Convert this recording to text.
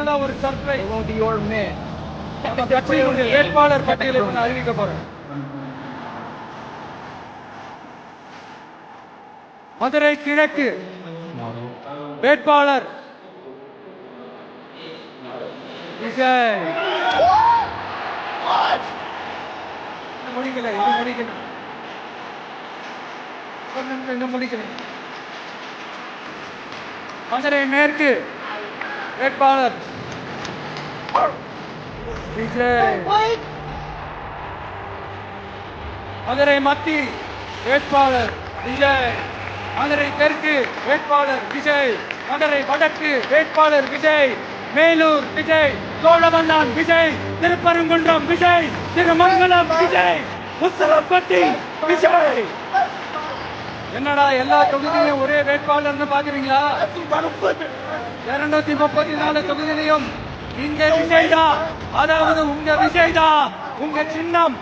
ஃபைனலா ஒரு surprise. About your man. கட்சியினுடைய வேட்பாளர் பட்டியலை அறிவிக்க போறேன். மதுரை கிழக்கு வேட்பாளர் விஜய். முடிக்கல, இது முடிக்கல, இன்னும் முடிக்கல. மதுரை மேற்கு வேட்பாளர் விஜய். மதுரை மத்திய வேட்பாளர் விஜய். மதுரை தெற்கு வேட்பாளர் விஜய். மதுரை வடக்கு வேட்பாளர் விஜய். மேலூர் விஜய். சோழவந்தான் விஜய். திருப்பரங்குன்றம் விஜய். திருமங்கலம் விஜய். முத்தலப்பட்டி விஜய். என்னடா எல்லா தொகுதியிலும் ஒரே வேட்பாளர்னு பாக்குறீங்களா? 234 தொகுதியிலையும் இங்க விஜய் தான். அதாவது உங்க விஜய் தான். உங்க சின்னம்